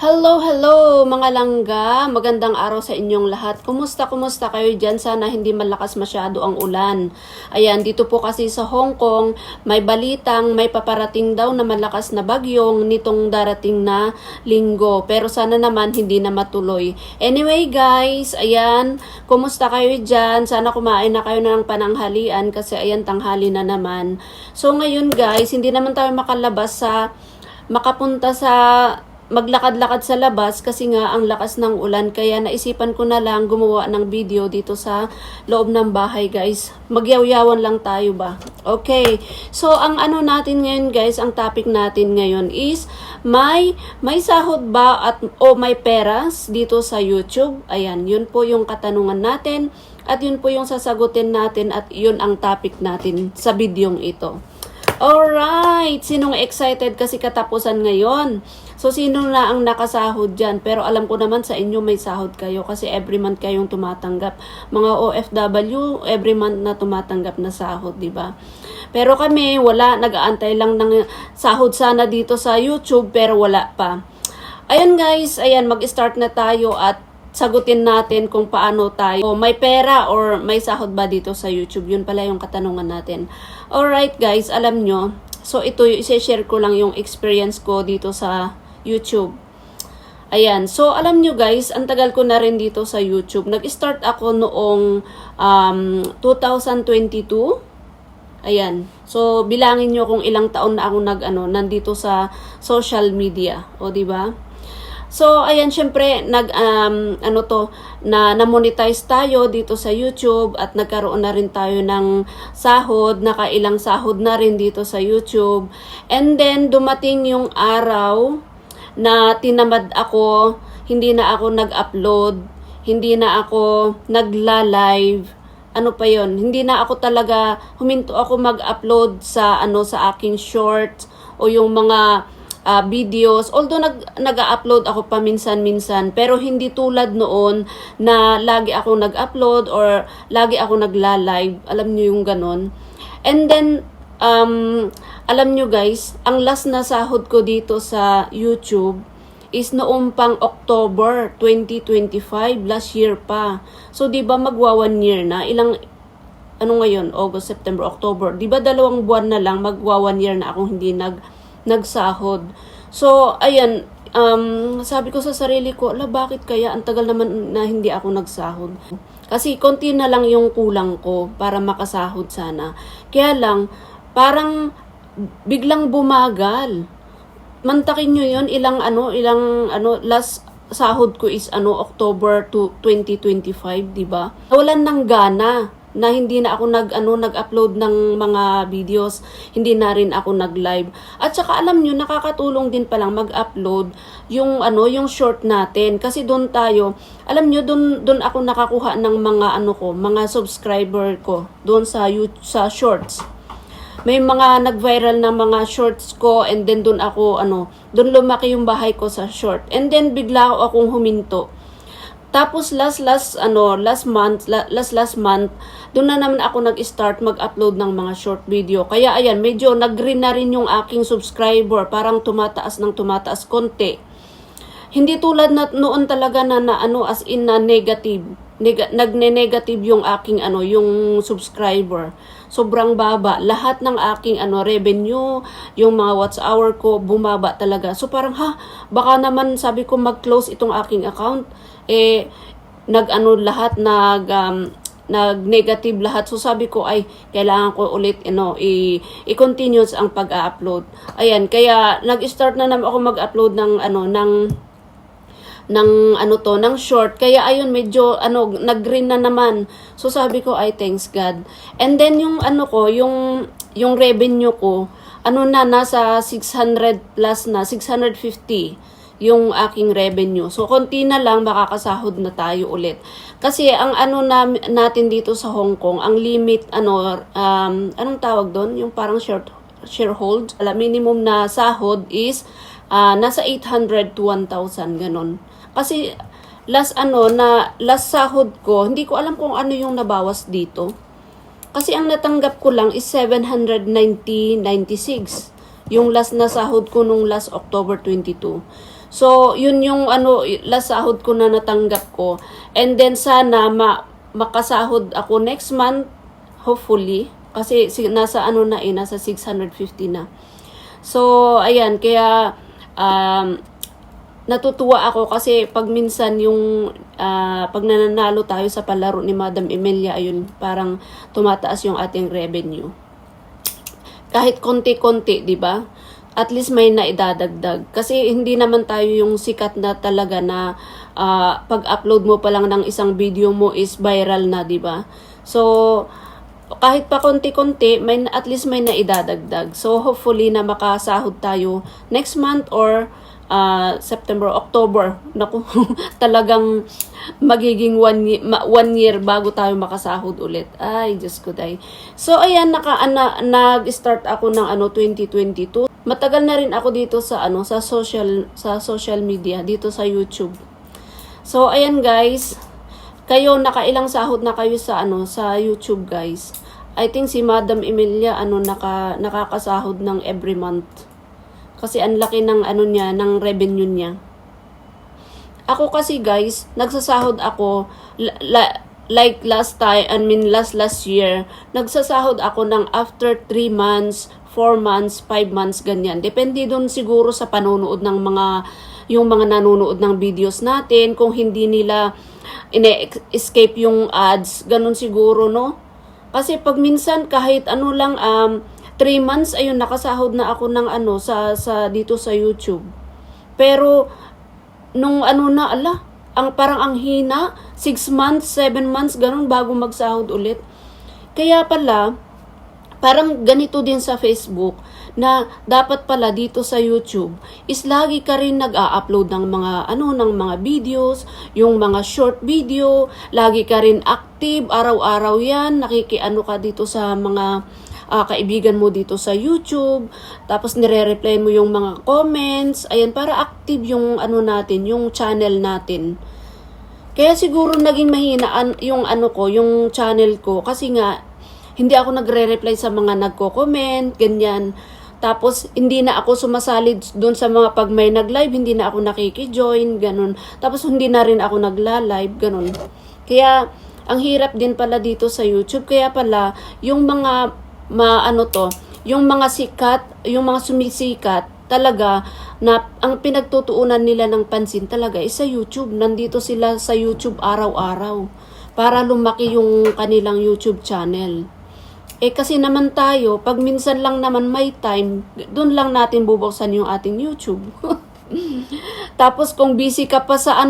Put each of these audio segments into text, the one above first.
Hello, hello mga langga. Magandang araw sa inyong lahat. Kumusta kayo dyan? Sana hindi malakas masyado ang ulan. Ayan, dito po kasi sa Hong Kong, may balitang may paparating daw na malakas na bagyong nitong darating na linggo. Pero sana naman hindi na matuloy. Anyway guys, ayan, kumusta kayo dyan? Sana kumain na kayo ng pananghalian kasi ayan, tanghali na naman. So ngayon guys, hindi naman tayo makapunta sa maglakad-lakad sa labas kasi nga ang lakas ng ulan, kaya naisipan ko na lang gumawa ng video dito sa loob ng bahay guys. Magyaw-yawan lang tayo ba? Okay, so ang ano natin ngayon guys, ang topic natin ngayon is may sahod ba o may peras dito sa YouTube? Ayan, yun po yung katanungan natin at yun po yung sasagutin natin at yun ang topic natin sa videong ito. Alright, sinong excited kasi katapusan ngayon? So, sino na ang nakasahod dyan? Pero alam ko naman sa inyo may sahod kayo kasi every month kayong tumatanggap. Mga OFW, every month na tumatanggap na sahod, di ba? Pero kami, wala. Nag-aantay lang ng sahod sana dito sa YouTube pero wala pa. Ayun guys, ayan, mag-start na tayo at sagutin natin kung paano tayo may pera or may sahod ba dito sa YouTube. Yun pala yung katanungan natin. Alright guys, alam nyo, so ito, i-share ko lang yung experience ko dito sa YouTube. Ayan, so alam nyo guys, ang tagal ko na rin dito sa YouTube. Nag-start ako noong 2022. Ayan, so bilangin nyo kung ilang taon na ako nandito sa social media. O diba? So, ayan, syempre, na-monetize tayo dito sa YouTube at nagkaroon na rin tayo ng sahod, nakailang sahod na rin dito sa YouTube. And then, dumating yung araw na tinamad ako, hindi na ako nag-upload, hindi na ako nagla-live, ano pa yon, hindi na ako talaga, huminto ako mag-upload sa aking short o yung mga videos, although nag-upload ako paminsan-minsan, pero hindi tulad noon na lagi ako nag-upload or lagi ako nagla-live. Alam niyo yung ganon. And then, alam niyo guys, ang last na sahod ko dito sa YouTube is noong pang October 2025, last year pa. So, di ba magwa 1 year na? Ngayon? August, September, October. Di ba 2 buwan na lang, magwa 1 year na akong hindi nagsahod. So, ayan, sabi ko sa sarili ko, bakit kaya ang tagal naman na hindi ako nagsahod? Kasi konti na lang yung kulang ko para makasahod sana. Kaya lang, parang biglang bumagal. Mantakin nyo yun, last sahod ko is October 2025, di ba? Walan ng gana na hindi na ako nag-upload ng mga videos, hindi na rin ako nag-live. At saka alam niyo, nakakatulong din palang mag-upload yung short natin kasi doon tayo, alam niyo, doon ako nakakuha ng mga subscriber ko doon sa shorts. May mga nag-viral na mga shorts ko and then doon lumaki yung bahay ko sa short. And then bigla akong huminto. Tapos last month, doon na naman ako nag-start mag-upload ng mga short video. Kaya ayan, medyo nag-green na rin yung aking subscriber, parang tumataas konti. Hindi tulad na noon talaga na as in na negative. Nagne-negative yung aking yung subscriber. Sobrang baba. Lahat ng aking revenue, yung mga watch hour ko bumaba talaga. So parang baka naman sabi ko mag-close itong aking account. Nag-negative lahat. So sabi ko ay kailangan ko ulit i-continue ang pag-upload. Ayan, kaya nag-start na naman ako mag-upload ng short. Kaya ayun, medyo nag-green na naman. So sabi ko ay thanks God. And then yung yung revenue ko nasa 600 plus na, 650 yung aking revenue. So konti na lang makakasahod na tayo ulit. Kasi ang natin dito sa Hong Kong, ang limit anong tawag doon? Yung parang sharehold, minimum na sahod is nasa 800 to 1,000 ganon. Kasi last sahod ko, hindi ko alam kung ano yung nabawas dito. Kasi ang natanggap ko lang is 790.96. Yung last na sahod ko nung last October 22. So, yun yung last sahod ko na natanggap ko. And then sana makasahod ako next month, hopefully. Kasi nasa nasa 650 na. So, ayan, kaya natutuwa ako kasi pag minsan yung pag nananalo tayo sa palaro ni Madam Emilia, ayun, parang tumataas yung ating revenue. Kahit konti-konti, di ba? At least may naidadagdag. Kasi hindi naman tayo yung sikat na talaga na pag-upload mo pa lang ng isang video mo is viral na, di ba? So, kahit pa konti-konti, at least may naidadagdag. So, hopefully na makasahod tayo next month or September, October. Naku, talagang magiging 1 year bago tayo makasahod ulit. Ay, Diyos ko day. So, ayan, nag-start ako ng 2022. Matagal na rin ako dito sa social media, dito sa YouTube. So, ayan guys, kayo nakailang sahod na kayo sa sa YouTube, guys. I think si Madam Emilia nakakasahod ng every month. Kasi ang laki ng niya, ng revenue niya. Ako kasi guys, nagsasahod ako like last year, nagsasahod ako ng after 3 months, 4 months, 5 months, ganyan. Depende doon siguro sa panonood ng yung mga nanonood ng videos natin, kung hindi nila escape yung ads, ganun siguro, no? Kasi pag minsan kahit 3 months, ayun, nakasahod na ako ng dito sa YouTube. Pero, nung parang ang hina, 6 months, 7 months, ganun, bago magsahod ulit. Kaya pala, parang ganito din sa Facebook, na dapat pala dito sa YouTube, is lagi ka rin nag-a-upload ng mga videos, yung mga short video, lagi ka rin active, araw-araw yan, ka dito sa mga kaibigan mo dito sa YouTube, tapos nire-reply mo yung mga comments, ayan, para active yung natin, yung channel natin. Kaya siguro naging mahina yung yung channel ko, kasi nga hindi ako nagre-reply sa mga nagko-comment, ganyan. Tapos hindi na ako sumasali doon sa mga pag may nag-live, hindi na ako nakiki-join, ganun. Tapos hindi na rin ako nagla-live, ganun. Kaya ang hirap din pala dito sa YouTube, kaya pala yung mga yung mga sikat, yung mga sumisikat, talaga, na ang pinagtutuunan nila ng pansin talaga is sa YouTube. Nandito sila sa YouTube araw-araw para lumaki yung kanilang YouTube channel. Kasi naman tayo, pag minsan lang naman may time, doon lang natin bubuksan yung ating YouTube. Tapos kung busy ka pa sa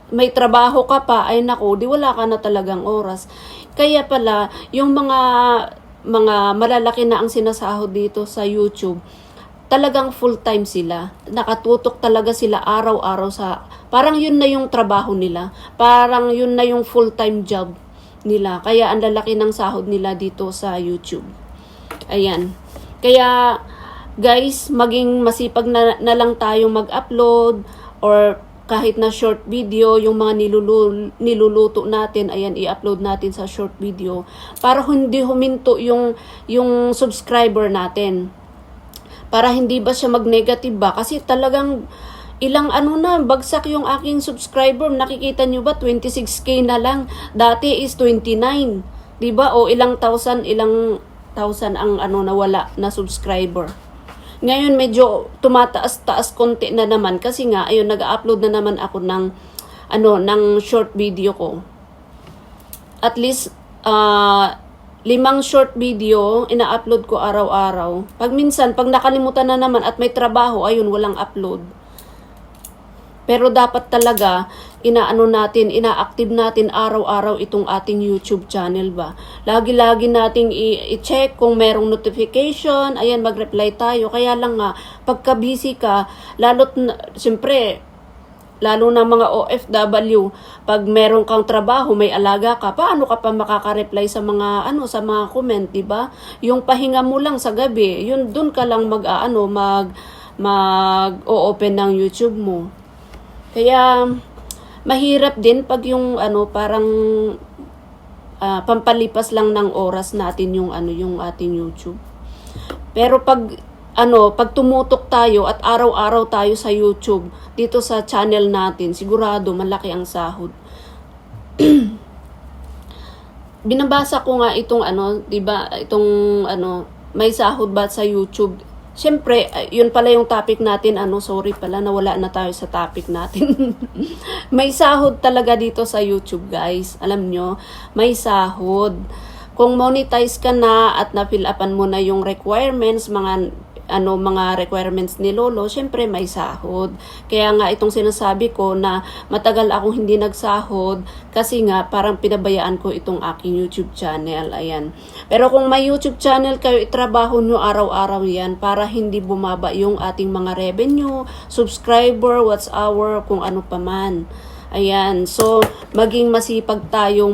may trabaho ka pa, ay naku, di wala ka na talagang oras. Kaya pala, yung mga malalaki na ang sinasahod dito sa YouTube, talagang full-time sila. Nakatutok talaga sila araw-araw parang yun na yung trabaho nila. Parang yun na yung full-time job nila. Kaya ang lalaki ng sahod nila dito sa YouTube. Ayan. Kaya, guys, maging masipag na lang tayong mag-upload or kahit na short video, yung mga niluluto natin, ayan, i-upload natin sa short video para hindi huminto yung subscriber natin. Para hindi ba siya mag-negative ba? Kasi talagang ilang bagsak yung aking subscriber. Nakikita nyo ba? 26K na lang. Dati is 29. Diba? O ilang thousand ang nawala na subscriber. Ngayon medyo tumataas-taas konti na naman kasi nga ayun, nag-upload na naman ako ng short video ko. At least 5 short video ina-upload ko araw-araw. Pag nakalimutan na naman at may trabaho, ayun, walang upload. Pero dapat talaga ina-active natin araw-araw itong ating YouTube channel ba. Lagi-lagi nating i-check kung merong notification, ayan, mag-reply tayo. Kaya lang nga, pagka busy ka, siyempre, lalo na mga OFW, pag meron kang trabaho, may alaga ka, paano ka pa makaka-reply sa mga sa mga comment, 'di ba? Yung pahinga mo lang sa gabi, yun doon ka lang mag-o-open ng YouTube mo. Kaya mahirap din pag yung parang pampalipas lang ng oras natin yung ating YouTube. Pero pag pag tumutok tayo at araw-araw tayo sa YouTube, dito sa channel natin, sigurado malaki ang sahod. Binabasa ko nga itong 'di ba? Itong may sahod ba sa YouTube? Siyempre, yun pala yung topic natin. Sorry pala, nawala na tayo sa topic natin. May sahod talaga dito sa YouTube, guys. Alam nyo, may sahod. Kung monetize ka na at na-fill upan mo na yung requirements, mga requirements ni Lolo, syempre may sahod. Kaya nga itong sinasabi ko na matagal akong hindi nagsahod kasi nga parang pinabayaan ko itong aking YouTube channel. Ayan. Pero kung may YouTube channel kayo, itrabaho nyo araw-araw yan para hindi bumaba yung ating mga revenue, subscriber, watch hour, kung pa man. Ayan. So, maging masipag tayong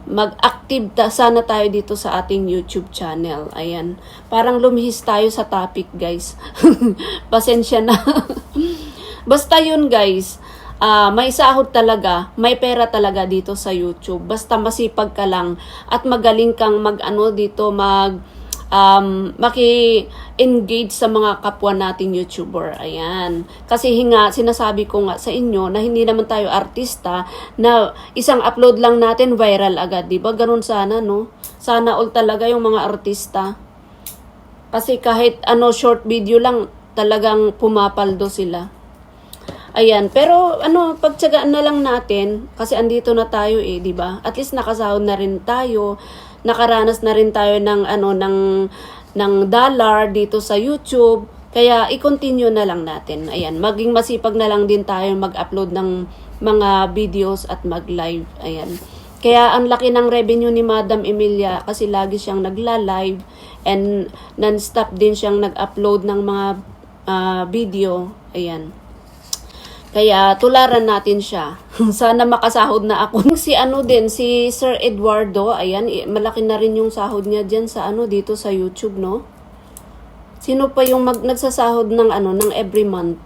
mag-active sana tayo dito sa ating YouTube channel. Ayan. Parang lumihis tayo sa topic, guys. Pasensya na. Basta yun, guys. May sahod talaga, may pera talaga dito sa YouTube. Basta masipag ka lang at magaling kang maki-engage sa mga kapwa nating YouTuber. Ayan. Kasi sinasabi ko nga sa inyo na hindi naman tayo artista na isang upload lang natin viral agad. Diba? Ganun sana, no? Sana all talaga yung mga artista. Kasi kahit short video lang, talagang pumapaldo sila. Ayan, pero pagtiyagaan na lang natin kasi andito na tayo di ba? At least nakasahod na rin tayo. Nakaranas na rin tayo ng dollar dito sa YouTube. Kaya i-continue na lang natin. Ayan, maging masipag na lang din tayo mag-upload ng mga videos at mag-live. Ayan. Kaya ang laki ng revenue ni Madam Emilia kasi lagi siyang nagla-live and non-stop din siyang nag-upload ng mga video. Ayan. Kaya tularan natin siya. Sana makasahod na ako. Si Sir Eduardo, ayan, malaki na rin yung sahod niya diyan sa dito sa YouTube, no? Sino pa yung nagsasahod ng every month?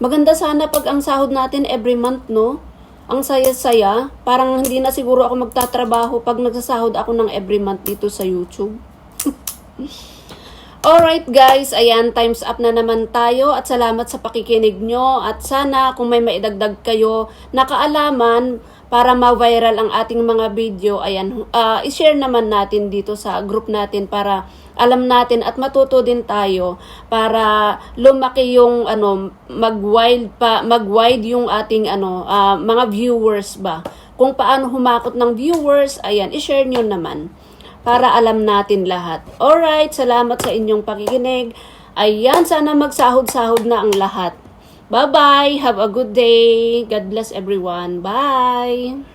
Maganda sana pag ang sahod natin every month, no? Ang saya-saya. Parang hindi na siguro ako magtatrabaho pag nagsasahod ako ng every month dito sa YouTube. Alright guys, ayan, time's up na naman tayo at salamat sa pakikinig nyo at sana kung may maidagdag kayo na kaalaman para ma-viral ang ating mga video, ayan, i-share naman natin dito sa group natin para alam natin at matuto din tayo para lumaki yung mag-wide yung ating mga viewers ba. Kung paano humakot ng viewers, ayan, i-share nyo naman para alam natin lahat. Alright, salamat sa inyong pakikinig. Ayan, sana magsahod-sahod na ang lahat. Bye-bye. Have a good day. God bless everyone. Bye.